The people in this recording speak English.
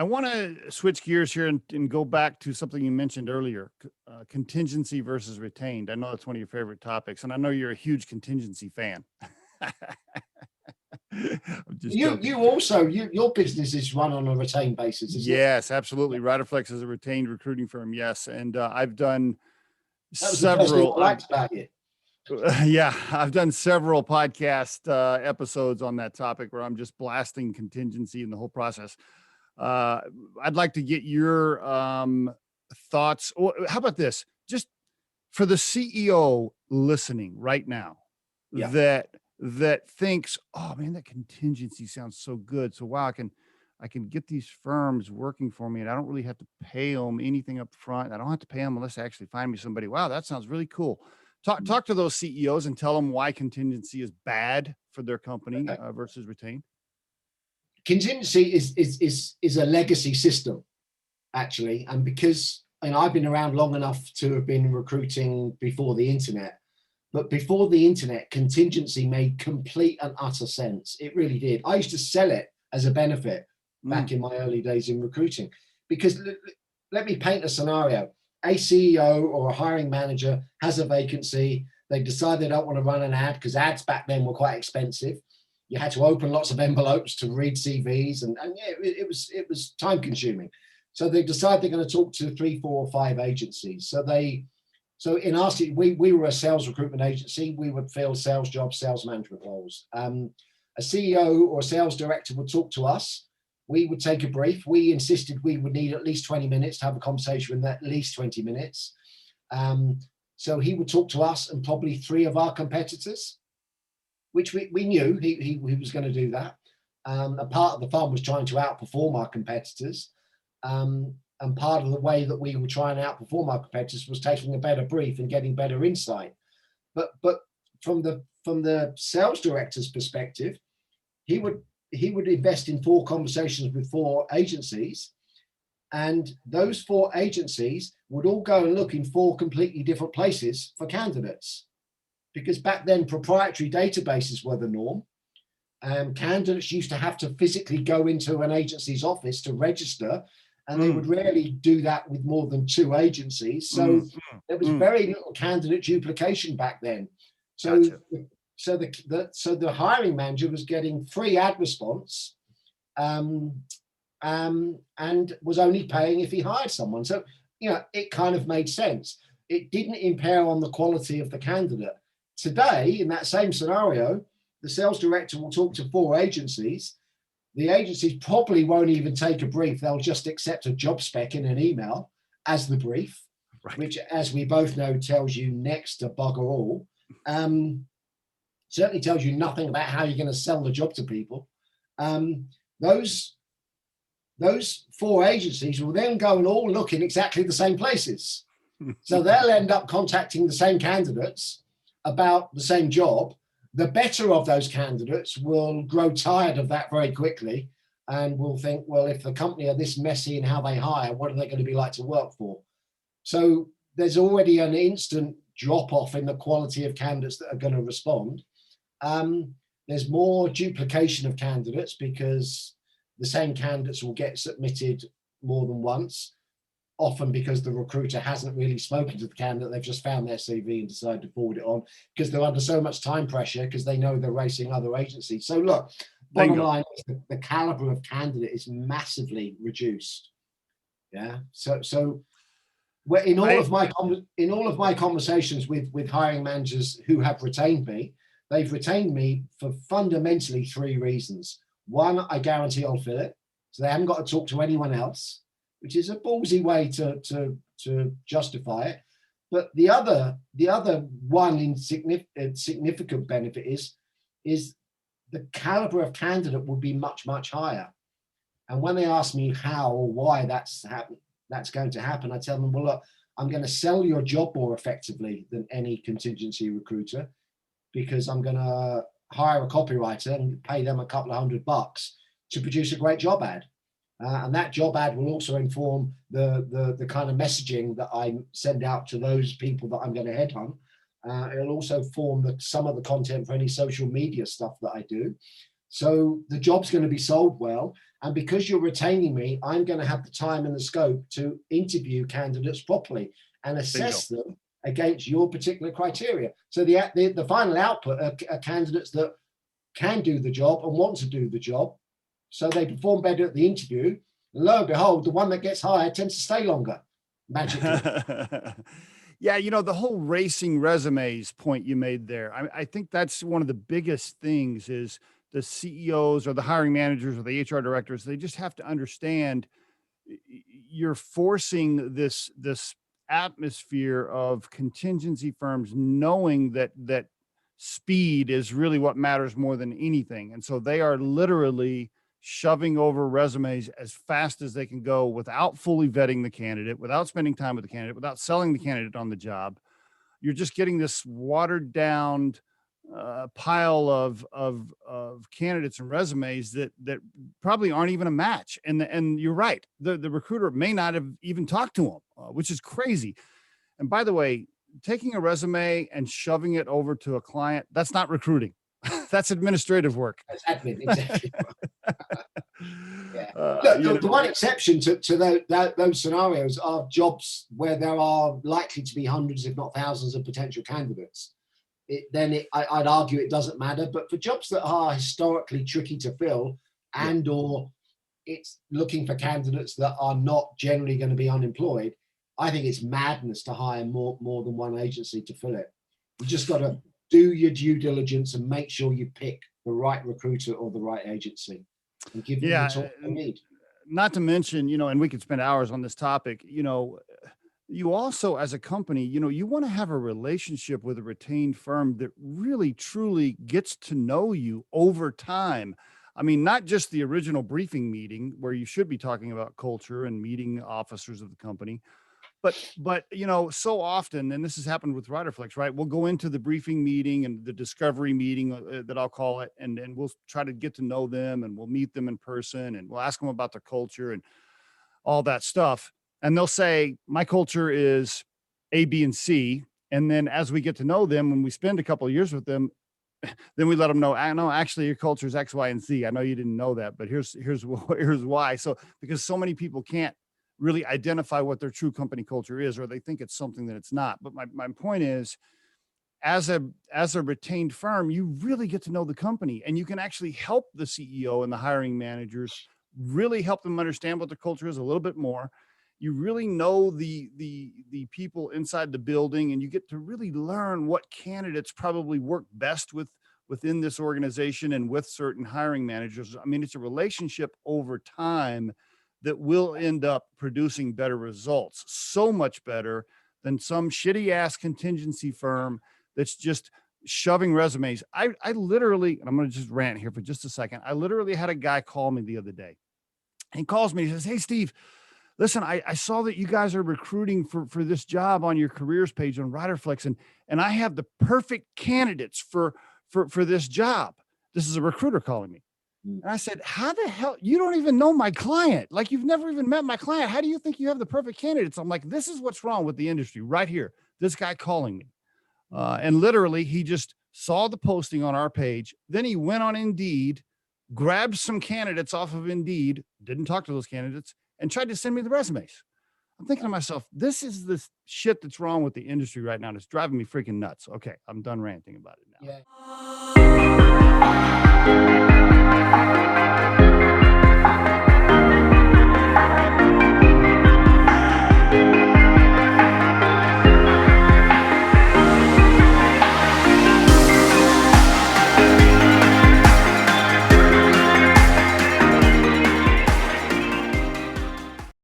I want to switch gears here and go back to something you mentioned earlier, contingency versus retained. I know that's one of your favorite topics, and I know you're a huge contingency fan. I'm just joking. Your business is run on a retained basis, isn't it? Yes, absolutely. Riderflex is a retained recruiting firm. Yes, and I've done That was the first thing I liked about you. Yeah, I've done several podcast episodes on that topic where I'm just blasting contingency and the whole process. I'd like to get your thoughts. How about this? Just for the CEO listening right now, that thinks, oh man, that contingency sounds so good. So wow, I can get these firms working for me, and I don't really have to pay them anything up front. I don't have to pay them unless they actually find me somebody. Wow, that sounds really cool. Talk to those CEOs and tell them why contingency is bad for their company versus retained. Contingency is a legacy system, actually, and because I've been around long enough to have been recruiting before the internet. But before the internet, contingency made complete and utter sense. It really did. I used to sell it as a benefit back in my early days in recruiting, because let me paint a scenario. A CEO or a hiring manager has a vacancy. They decide they don't want to run an ad because ads back then were quite expensive. You had to open lots of envelopes to read CVs, and yeah, it was time consuming. So they decide they're going to talk to 3, 4, or 5 agencies. So in our city, we were a sales recruitment agency. We would fill sales jobs, sales management roles. A CEO or a sales director would talk to us. We would take a brief. We insisted we would need at least 20 minutes to have a conversation with at least 20 minutes. So he would talk to us and probably 3 of our competitors, which we knew he was going to do that. A part of the fun was trying to outperform our competitors. And part of the way that we were trying to outperform our competitors was taking a better brief and getting better insight. But from the sales director's perspective, he would invest in 4 conversations with 4 agencies, and those 4 agencies would all go and look in 4 completely different places for candidates, because back then proprietary databases were the norm. Candidates used to have to physically go into an agency's office to register, and they would rarely do that with more than 2 agencies. So there was very little candidate duplication back then. So So the hiring manager was getting free ad response, and was only paying if he hired someone. So, it kind of made sense. It didn't impair on the quality of the candidate. Today, in that same scenario, the sales director will talk to 4 agencies. The agencies probably won't even take a brief. They'll just accept a job spec in an email as the brief, which, as we both know, tells you next to bugger all. Certainly tells you nothing about how you're going to sell the job to people. Those 4 agencies will then go and all look in exactly the same places. So they'll end up contacting the same candidates about the same job. The better of those candidates will grow tired of that very quickly and will think, well, if the company are this messy in how they hire, what are they going to be like to work for? So there's already an instant drop off in the quality of candidates that are going to respond. There's more duplication of candidates because the same candidates will get submitted more than once, often because the recruiter hasn't really spoken to the candidate. They've just found their CV and decided to forward it on because they're under so much time pressure because they know they're racing other agencies. So look, bottom line is the caliber of candidate is massively reduced. Yeah. So in all of my conversations with hiring managers who have retained me, they've retained me for fundamentally 3 reasons. 1, I guarantee I'll fill it, so they haven't got to talk to anyone else, which is a ballsy way to justify it. But the other one significant benefit is the caliber of candidate would be much, much higher. And when they ask me how or why that's going to happen, I tell them, well, look, I'm going to sell your job more effectively than any contingency recruiter, because I'm going to hire a copywriter and pay them a couple of $100 to produce a great job ad. And that job ad will also inform the kind of messaging that I send out to those people that I'm going to headhunt. It'll also form some of the content for any social media stuff that I do. So the job's going to be sold well. And because you're retaining me, I'm going to have the time and the scope to interview candidates properly and assess them against your particular criteria. So the final output are candidates that can do the job and want to do the job. So they perform better at the interview. And lo and behold, the one that gets hired tends to stay longer, magically. Yeah, the whole racing resumes point you made there. I think that's one of the biggest things is the CEOs or the hiring managers or the HR directors, they just have to understand you're forcing this atmosphere of contingency firms knowing that speed is really what matters more than anything. And so they are literally shoving over resumes as fast as they can go without fully vetting the candidate, without spending time with the candidate, without selling the candidate on the job. You're just getting this watered down pile of candidates and resumes that probably aren't even a match. And you're right. The recruiter may not have even talked to them, which is crazy. And by the way, taking a resume and shoving it over to a client, that's not recruiting. That's administrative work. That's admin, exactly. Yeah. Look, the one exception to those scenarios are jobs where there are likely to be hundreds, if not thousands, of potential candidates. I'd argue it doesn't matter. But for jobs that are historically tricky to fill or it's looking for candidates that are not generally going to be unemployed, I think it's madness to hire more than one agency to fill it. You just got to do your due diligence and make sure you pick the right recruiter or the right agency and give them the tools they need. Not to mention, and we could spend hours on this topic, you also, as a company, you want to have a relationship with a retained firm that really, truly gets to know you over time. I mean, not just the original briefing meeting where you should be talking about culture and meeting officers of the company, but so often, and this has happened with Riderflex, right? We'll go into the briefing meeting and the discovery meeting that I'll call it, and we'll try to get to know them, and we'll meet them in person, and we'll ask them about their culture and all that stuff. And they'll say, my culture is A, B, and C. And then as we get to know them, when we spend a couple of years with them, then we let them know, I know actually your culture is X, Y, and Z. I know you didn't know that, but here's why. So because so many people can't really identify what their true company culture is, or they think it's something that it's not. But my point is, as a retained firm, you really get to know the company, and you can actually help the CEO and the hiring managers really help them understand what the culture is a little bit more. You really know the people inside the building, and you get to really learn what candidates probably work best within this organization and with certain hiring managers. I mean, it's a relationship over time that will end up producing better results, so much better than some shitty ass contingency firm that's just shoving resumes. I literally, and I'm going to just rant here for just a second. I literally had a guy call me the other day. He calls me, he says, "Hey, Steve, listen, I saw that you guys are recruiting for this job on your careers page on Riderflex, and I have the perfect candidates for this job." This is a recruiter calling me. And I said, "How the hell? You don't even know my client. Like, you've never even met my client. How do you think you have the perfect candidates?" I'm like, this is what's wrong with the industry right here. This guy calling me. And literally, he just saw the posting on our page. Then he went on Indeed, grabbed some candidates off of Indeed, didn't talk to those candidates, and tried to send me the resumes. I'm thinking to myself, this is the shit that's wrong with the industry right now. And it's driving me freaking nuts. Okay, I'm done ranting about it now. Yeah.